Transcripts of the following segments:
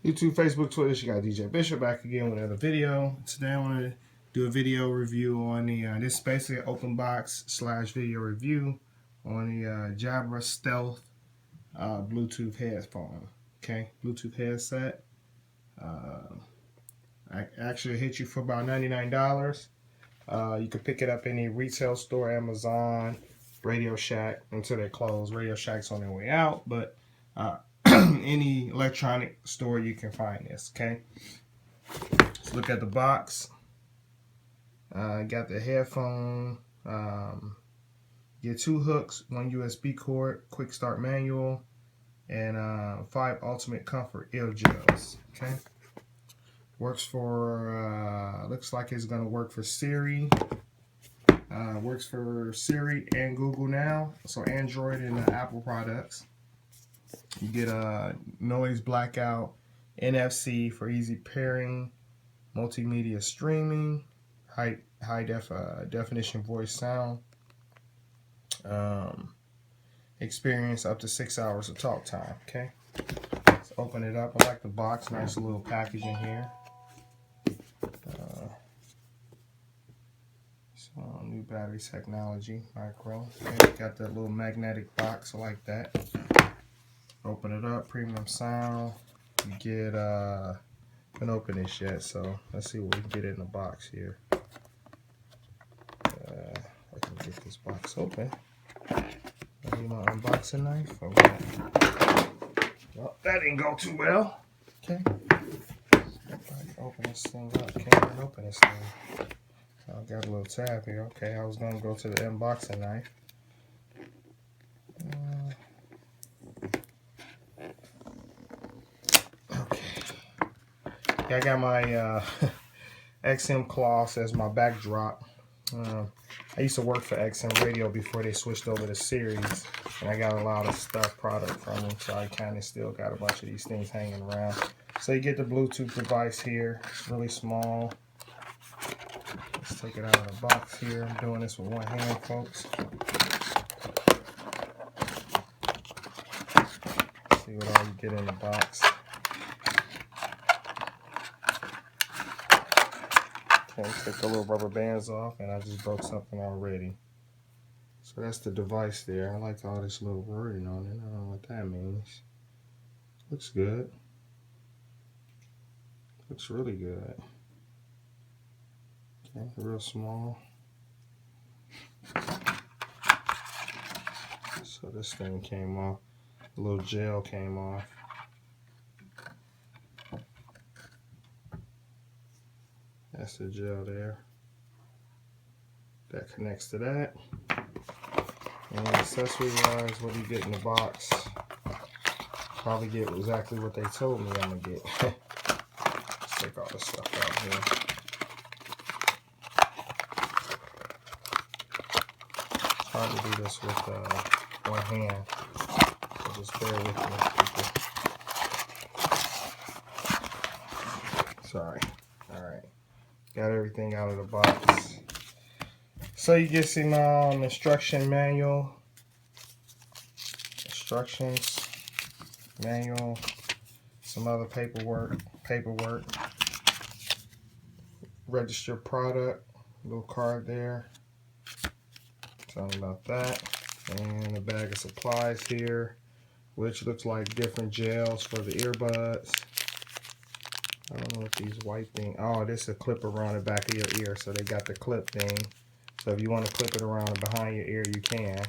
YouTube, Facebook, Twitter. You got DJ Bishop back again with another video. Today I want to do a video review on the this is basically an open box / video review on the Jabra Stealth Bluetooth headphone. Okay, Bluetooth headset. I actually hit you for about $99. You can pick it up any retail store, Amazon, Radio Shack until they close. Radio Shack's on their way out, but any electronic store you can find this. Okay, let's look at the box. Got the headphone. Get 2 hooks, 1 USB cord, quick start manual, and 5 ultimate comfort ear gels. Okay, works for looks like it's gonna work for Siri. Works for Siri and Google now, so Android and Apple products. You get a noise blackout, NFC for easy pairing, multimedia streaming, high definition voice sound, experience up to 6 hours of talk time. Okay, let's open it up. I like the box, nice little packaging here. New battery technology, micro. Okay, got that little magnetic box, I like that. Open it up, premium sound. You get haven't opened this yet, so let's see what we can get in the box here. I can get this box open. I need my unboxing knife. Okay. Well, that didn't go too well. Okay. Open this thing up. Can't even open this thing. I got a little tab here. Okay, I was gonna go to the unboxing knife. Okay. I got my XM cloths as my backdrop. I used to work for XM Radio before they switched over to Series, and I got a lot of stuff product from them, so I kind of still got a bunch of these things hanging around. So you get the Bluetooth device here. It's really small. Let's take it out of the box here. I'm doing this with one hand, folks. See what all you get in the box. Okay, take the little rubber bands off, and I just broke something already. So that's the device there. I like all this little wording on it. I don't know what that means. Looks good. Looks really good. Okay, real small. So this thing came off. A little gel came off. That's the gel there. That connects to that. And accessory wise, what do you get in the box? Probably get exactly what they told me I'm gonna get. Let's take all this stuff out here. It's hard to do this with one hand. So just bear with me, people. Sorry. Alright. Got everything out of the box. So you get some instruction manual. Instructions. Manual. Some other paperwork. Register product. Little card there. Something about that. And a bag of supplies here, which looks like different gels for the earbuds. I don't know what these white things. Oh, this is a clip around the back of your ear, so they got the clip thing. So if you want to clip it around behind your ear, you can.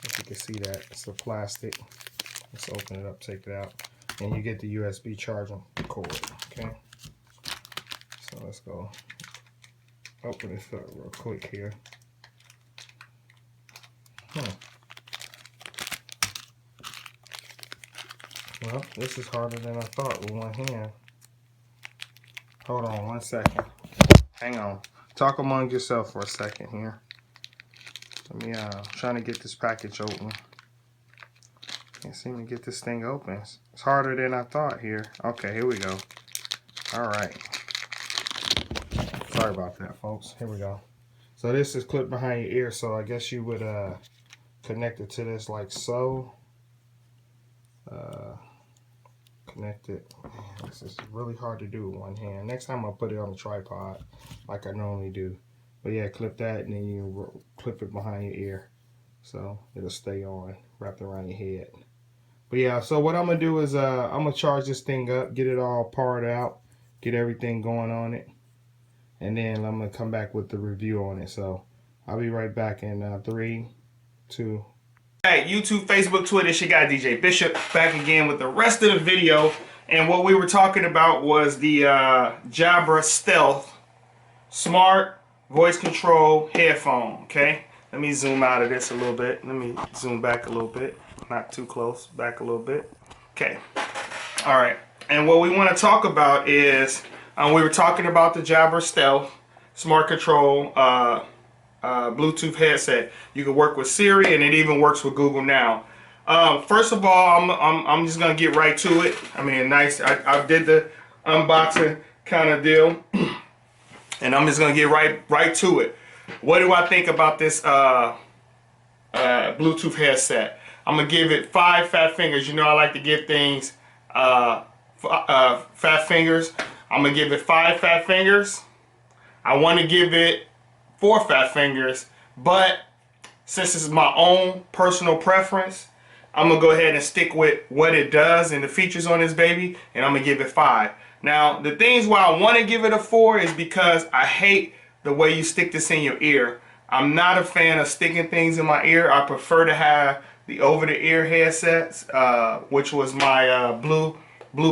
If you can see that, it's the plastic. Let's open it up, take it out, and you get the USB charging cord. Okay. So let's go open this up real quick here. Well, this is harder than I thought with one hand. Hold on 1 second. Hang on. Talk among yourself for a second here. Let me trying to get this package open. Can't seem to get this thing open. It's harder than I thought here. Okay, here we go. Alright. Sorry about that, folks. Here we go. So this is clipped behind your ear, so I guess you would connect it to this like so. connect it. Man, this is really hard to do with one hand. Next time I'll put it on a tripod like I normally do. But yeah, clip that and then you clip it behind your ear so it'll stay on, wrapped around your head. But yeah, so what I'm gonna do is I'm gonna charge this thing up, get it all powered out, get everything going on it, and then I'm gonna come back with the review on it. So I'll be right back in 3, 2. Hey, YouTube, Facebook, Twitter, it's your guy DJ Bishop back again with the rest of the video. And what we were talking about was the Jabra Stealth Smart Voice Control Headphone. Okay, let me zoom out of this a little bit. Let me zoom back a little bit. Not too close, back a little bit. Okay, all right. And what we want to talk about is we were talking about the Jabra Stealth Smart Control Bluetooth headset. You can work with Siri, and it even works with Google Now. First of all, I'm just gonna get right to it. I mean, nice. I did the unboxing kind of deal, and I'm just gonna get right to it. What do I think about this Bluetooth headset? I'm gonna give it 5 fat fingers. You know, I like to give things fat fingers. I'm gonna give it 5 fat fingers. I want to give it 4 fat fingers, but since this is my own personal preference, I'm gonna go ahead and stick with what it does and the features on this baby, and I'm gonna give it 5. Now, the things why I want to give it a 4 is because I hate the way you stick this in your ear. I'm not a fan of sticking things in my ear. I prefer to have the over-the-ear headsets, which was my Blue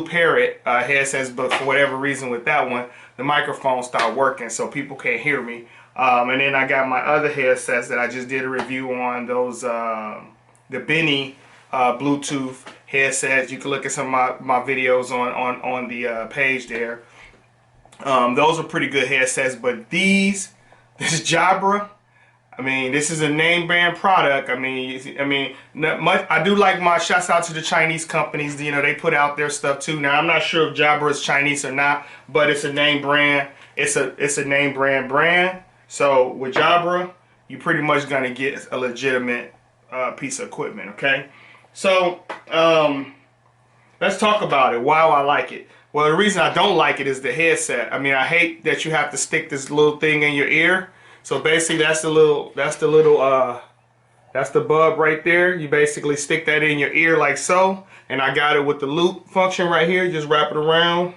Parrot headsets, but for whatever reason with that one, the microphone stopped working, so people can't hear me. And then I got my other headsets that I just did a review on, those the Benny Bluetooth headsets. You can look at some of my videos on the page there. Those are pretty good headsets, but this Jabra, I mean, this is a name brand product. I mean, not much. I do like my shouts out to the Chinese companies. You know, they put out their stuff too. Now, I'm not sure if Jabra is Chinese or not, but it's a name brand. It's a name brand. So with Jabra, you're pretty much gonna get a legitimate piece of equipment. Okay, so let's talk about it. Why do I like it? Well, the reason I don't like it is the headset. I mean, I hate that you have to stick this little thing in your ear. So basically, that's the bub right there. You basically stick that in your ear like so, and I got it with the loop function right here. Just wrap it around,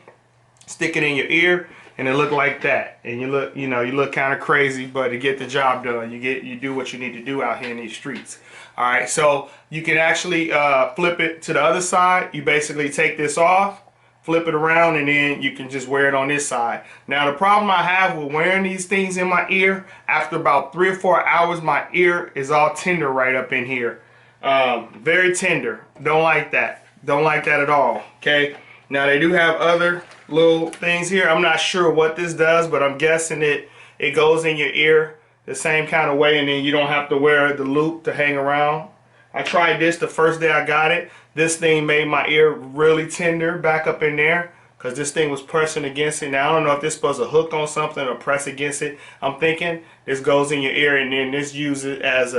stick it in your ear, and it look like that. And you look kind of crazy, but to get the job done, you do what you need to do out here in these streets. All right, so you can actually flip it to the other side. You basically take this off, flip it around, and then you can just wear it on this side. Now, the problem I have with wearing these things in my ear, after about 3 or 4 hours, my ear is all tender right up in here. Very tender. Don't like that. Don't like that at all. Okay. Now, they do have other little things here. I'm not sure what this does, but I'm guessing it goes in your ear the same kind of way, and then you don't have to wear the loop to hang around. I tried this the first day I got it. This thing made my ear really tender back up in there because this thing was pressing against it. Now, I don't know if this is supposed to hook on something or press against it. I'm thinking this goes in your ear, and then this uses as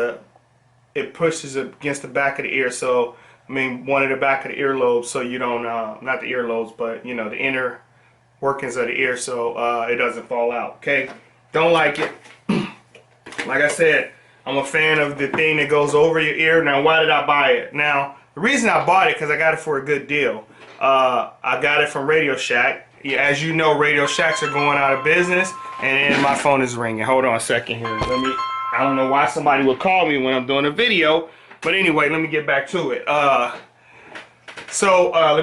it pushes against the back of the ear. So, I mean, one of the back of the earlobes, so you don't, not the earlobes, but, you know, the inner workings of the ear, so it doesn't fall out, okay? Don't like it. Like I said, I'm a fan of the thing that goes over your ear. Now, why did I buy it? Now, the reason I bought it because I got it for a good deal. I got it from Radio Shack. Yeah, as you know, Radio Shacks are going out of business, and my phone is ringing. Hold on a second here. I don't know why somebody would call me when I'm doing a video, but anyway, let me get back to it. Let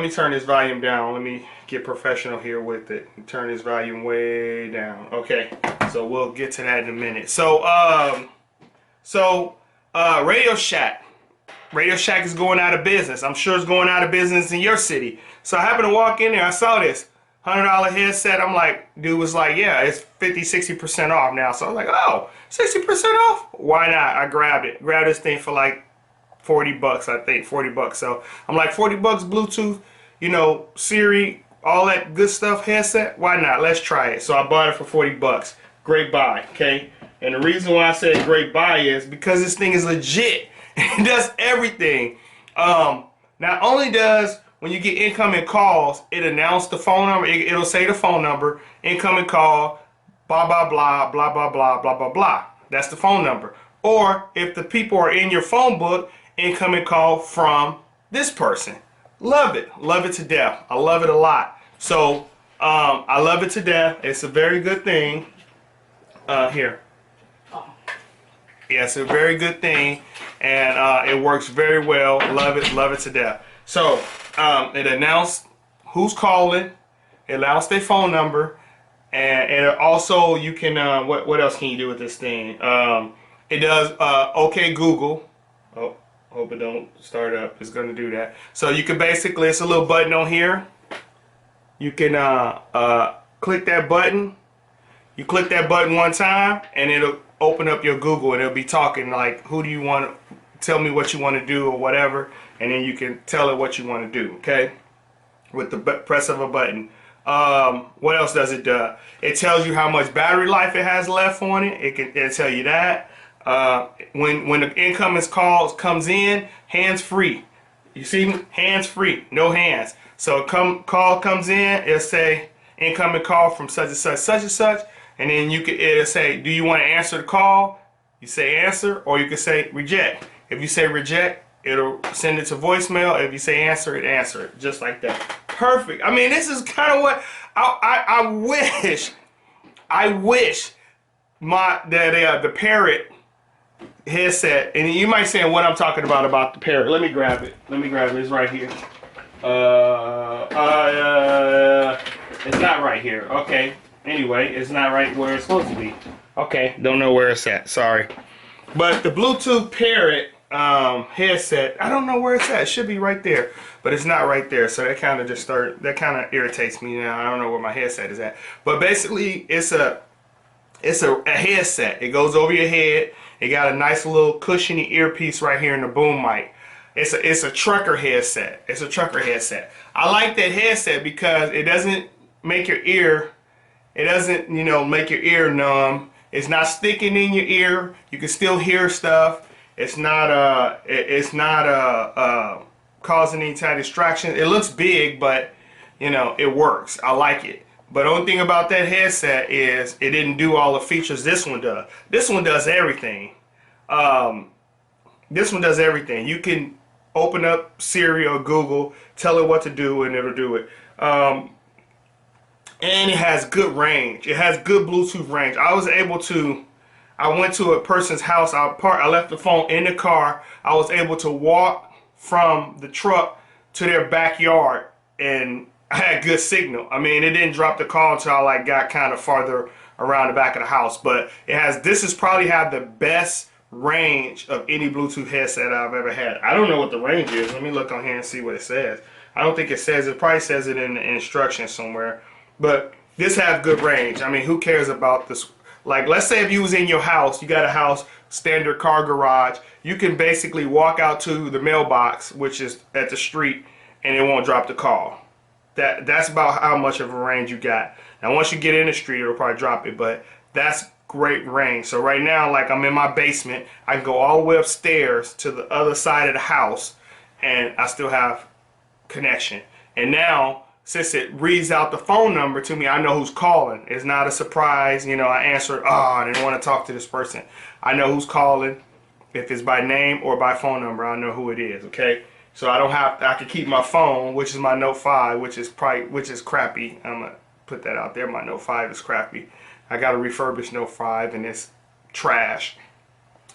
me turn this volume down. Let me get professional here with it. Turn this volume way down. Okay, so we'll get to that in a minute. Radio Shack. Radio Shack is going out of business. I'm sure it's going out of business in your city. So I happened to walk in there. I saw this $100 headset. I'm like, dude was like, yeah, it's 50-60% off now. So I was like, oh, 60% off? Why not? I grabbed it. Grabbed this thing for like 40 bucks, I think, 40 bucks. So I'm like, 40 bucks Bluetooth, you know, Siri, all that good stuff headset. Why not? Let's try it. So I bought it for 40 bucks. Great buy, okay? And the reason why I said great buy is because this thing is legit. It does everything. Not only does when you get incoming calls, it announced the phone number. It'll say the phone number, incoming call, blah, blah, blah, blah, blah, blah, blah, blah, blah. That's the phone number. Or if the people are in your phone book, incoming call from this person. Love it. Love it to death. I love it a lot. So I love it to death. It's a very good thing. Here. Yeah, it's a very good thing. And it works very well. Love it to death. So it announced who's calling. It announced their phone number. And also you can, what else can you do with this thing? It does OK Google. Oh, hope it don't start up. It's going to do that. So you can basically, it's a little button on here. You can click that button. You click that button one time and it'll open up your Google and it'll be talking like, who do you want to tell me what you want to do or whatever. And then you can tell it what you want to do, okay? With the press of a button. What else does it do? It tells you how much battery life it has left on it. It'll tell you that. When the incoming calls comes in, hands free. You see, hands free, no hands. So call comes in, it'll say incoming call from such and such, and then it'll say, do you want to answer the call? You say answer, or you can say reject. If you say reject, it'll send it to voicemail. If you say answer it, answer it, just like that. Perfect. I mean, this is kind of what I wish the Parrot headset, and you might say what I'm talking about the Parrot. Let me grab it. It's right here. It's not right here. Okay. Anyway, it's not right where it's supposed to be. Okay. Don't know where it's at. Sorry. But the Bluetooth Parrot headset, I don't know where it's at. It should be right there, but it's not right there. So that kind of irritates me now. I don't know where my headset is at. But basically, it's a headset. It goes over your head. It got a nice little cushiony earpiece right here in the boom mic. It's a trucker headset. It's a trucker headset. I like that headset because it doesn't make your ear, make your ear numb. It's not sticking in your ear. You can still hear stuff. It's not causing any type of distraction. It looks big, but it works. I like it. But the only thing about that headset is it didn't do all the features this one does. This one does everything. This one does everything. You can open up Siri or Google, tell it what to do, and it'll do it. And it has good range. It has good Bluetooth range. I went to a person's house. I left the phone in the car. I was able to walk from the truck to their backyard, and I had good signal. I mean, it didn't drop the call until I got kind of farther around the back of the house. But this has probably had the best range of any Bluetooth headset I've ever had. I don't know what the range is. Let me look on here and see what it says. I don't think it says. It probably says it in the instructions somewhere. But this has good range. I mean, who cares about this? Like, let's say if you was in your house, you got a house, standard car garage, you can basically walk out to the mailbox, which is at the street, and it won't drop the call. That's about how much of a range you got. Now, once you get in the street, it'll probably drop it, but that's great range. So right now, like, I'm in my basement, I can go all the way upstairs to the other side of the house, and I still have connection. And now, since it reads out the phone number to me, I know who's calling. It's not a surprise. I answered, I didn't want to talk to this person. I know who's calling. If it's by name or by phone number, I know who it is, okay? So I can keep my phone, which is my Note 5, which is crappy. I'm going to put that out there. My Note 5 is crappy. I got a refurbished Note 5, and it's trash.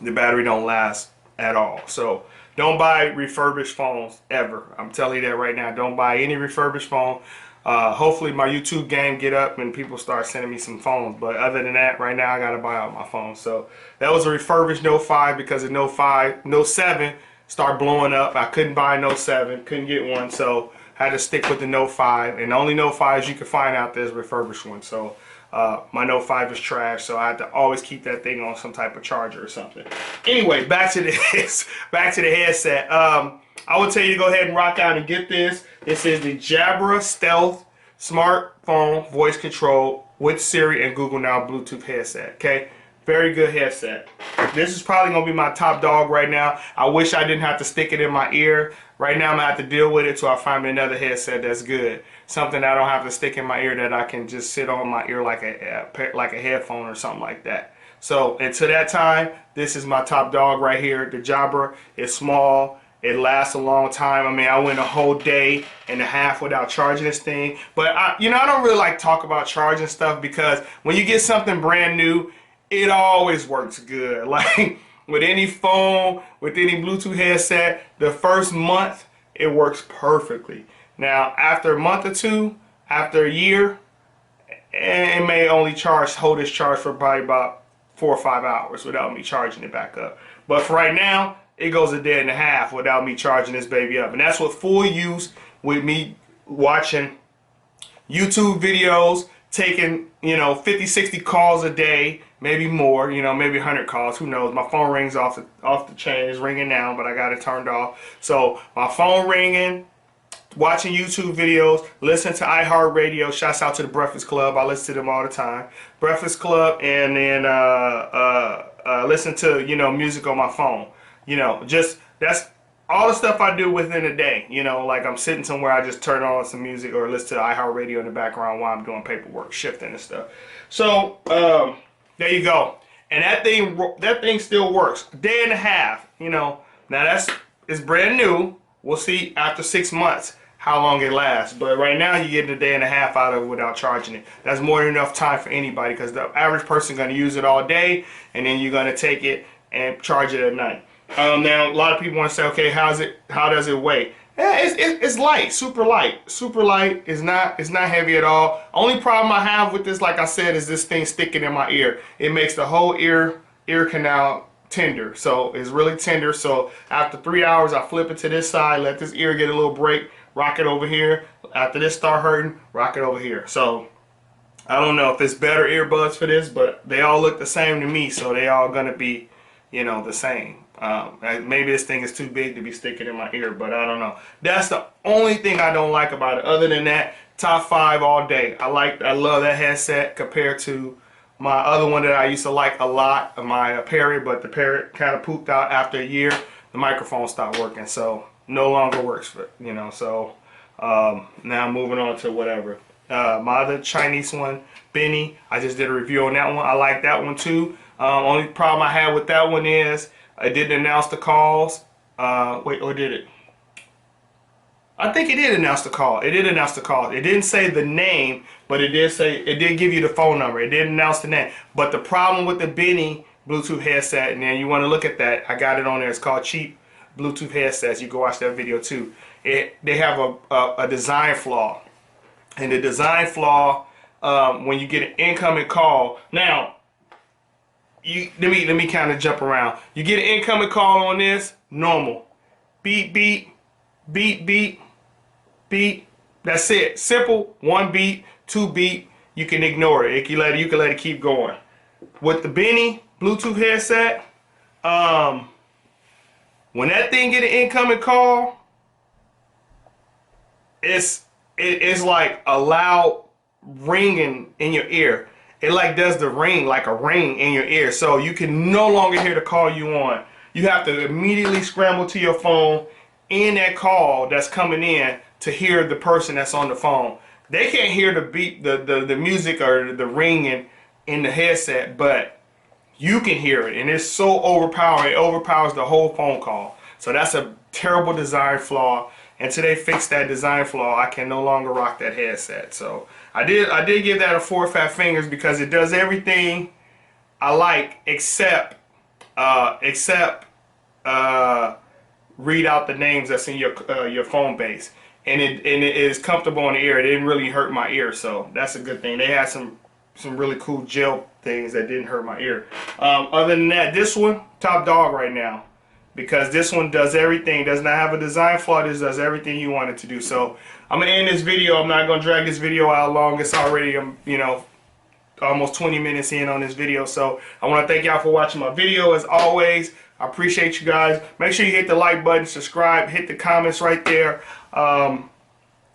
The battery don't last at all. So don't buy refurbished phones ever. I'm telling you that right now. Don't buy any refurbished phone. Hopefully my YouTube game get up and people start sending me some phones. But other than that, right now I got to buy out my phone. So that was a refurbished Note 5 because the Note 7 started blowing up. I couldn't buy a Note 7. Couldn't get one. So I had to stick with the Note 5. And the only Note 5s you can find out there is refurbished one. So my Note 5 is trash, so I have to always keep that thing on some type of charger or something. Anyway, back to this, back to the headset. I would tell you to go ahead and rock out and get this. This is the Jabra Stealth smartphone voice control with Siri and Google Now Bluetooth headset. Okay, Very good headset. This is probably gonna be my top dog right now. I wish I didn't have to stick it in my ear. Right now I'm gonna have to deal with it till I find me another headset that's good. Something that I don't have to stick in my ear, that I can just sit on my ear like a headphone or something like that. So until that time, this is my top dog right here. The Jabra is small. It lasts a long time. I mean, I went a whole day and a half without charging this thing. But I don't really like talk about charging stuff, because when you get something brand new, it always works good. Like with any phone, with any Bluetooth headset, the first month it works perfectly. Now after a month or two, after a year, it may only hold its charge for probably about 4 or 5 hours without me charging it back up. But for right now, it goes a day and a half without me charging this baby up. And that's with full use, with me watching YouTube videos, taking, 50, 60 calls a day, maybe more, maybe 100 calls, who knows. My phone rings off the chain. It's ringing now, but I got it turned off. So my phone ringing, watching YouTube videos, listen to iHeartRadio. Shouts out to the Breakfast Club. I listen to them all the time. Breakfast Club, and then listen to, music on my phone. That's all the stuff I do within a day. Like I'm sitting somewhere, I just turn on some music or listen to iHeartRadio in the background while I'm doing paperwork, shifting and stuff. So there you go. And that thing still works. A day and a half. Now it's brand new. We'll see after 6 months how long it lasts. But right now you're getting a day and a half out of it without charging it. That's more than enough time for anybody, because the average person is going to use it all day, and then you're going to take it and charge it at night. Now a lot of people want to say, okay, how does it weigh? It's light, super light. It's not heavy at all. Only problem I have with this, like I said, is this thing sticking in my ear. It makes the whole ear canal tender. So it's really tender. So after 3 hours, I flip it to this side, let this ear get a little break, rock it over here. After this start hurting, rock it over here. So I don't know if it's better earbuds for this, but they all look the same to me. So they all gonna be, the same. Maybe this thing is too big to be sticking in my ear, but I don't know. That's the only thing I don't like about it. Other than that, top 5 all day. I love that headset compared to my other one that I used to like a lot, my Parrot, but the Parrot kind of pooped out after a year. The microphone stopped working, so no longer works for, so now I'm moving on to whatever. My other Chinese one, Benny, I just did a review on that one. I like that one too. Only problem I had with that one is it didn't announce the calls. Wait, or did it? I think it did announce the call. It did announce the call. It didn't say the name, but it did give you the phone number. It didn't announce the name. But the problem with the Benny Bluetooth headset, and then you want to look at that, I got it on there. It's called Cheap Bluetooth Headsets. You can watch that video too. They have a design flaw. And the design flaw, when you get an incoming call, now, let me kind of jump around. You get an incoming call on this, normal. Beep, beep, beep, beep, beep. That's it. Simple. 1 beep, 2 beep. You can ignore it. You can let it keep going. With the Benny Bluetooth headset, when that thing get an incoming call, it's like a loud ringing in your ear. It like does the ring, like a ring in your ear. So you can no longer hear the call you on. You have to immediately scramble to your phone in that call that's coming in to hear the person that's on the phone. They can't hear the beep, the music or the ringing in the headset, but you can hear it, and it's so overpowering. It overpowers the whole phone call. So that's a terrible design flaw. Until they fix that design flaw, I can no longer rock that headset. So I did give that a 4 fat fingers, because it does everything I like except read out the names that's in your phone base, and it is comfortable in the ear. It didn't really hurt my ear, so that's a good thing. They had some really cool gel things that didn't hurt my ear. Other than that, this one top dog right now, because this one does everything. Does not have a design flaw. This does everything you want it to do. So I'm gonna end this video. I'm not gonna drag this video out long. It's already almost 20 minutes in on this video. So I want to thank y'all for watching my video. As always, I appreciate you guys. Make sure you hit the like button, subscribe, hit the comments right there.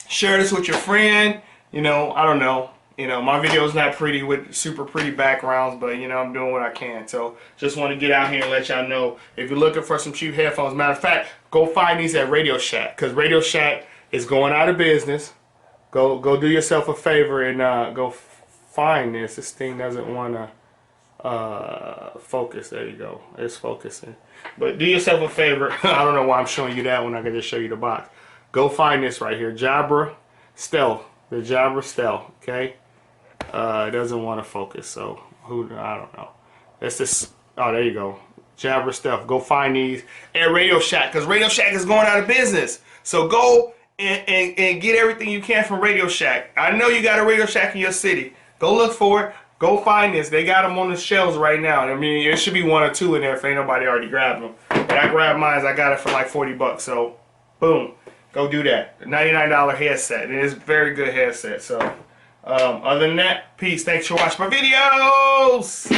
Share this with your friend. I don't know. You know, my video is not pretty with super pretty backgrounds, but you know, I'm doing what I can. So just want to get out here and let y'all know, if you're looking for some cheap headphones, matter of fact, go find these at Radio Shack, because Radio Shack is going out of business. Go do yourself a favor and go find this. This thing doesn't want to focus. There you go. It's focusing. But do yourself a favor. I don't know why I'm showing you that when I can just show you the box. Go find this right here. Jabra Stealth. The Jabra Stealth. Okay. It doesn't want to focus, so I don't know. That's this. Oh, there you go. Jabra Stealth. Go find these at Radio Shack, because Radio Shack is going out of business. So go and get everything you can from Radio Shack. I know you got a Radio Shack in your city. Go look for it. Go find this. They got them on the shelves right now. I mean, there should be one or two in there if ain't nobody already grabbed them. But I grabbed mine. I got it for like 40 bucks. So, boom. Go do that. $99 headset. It is a very good headset. So, other than that, peace. Thanks for watching my videos.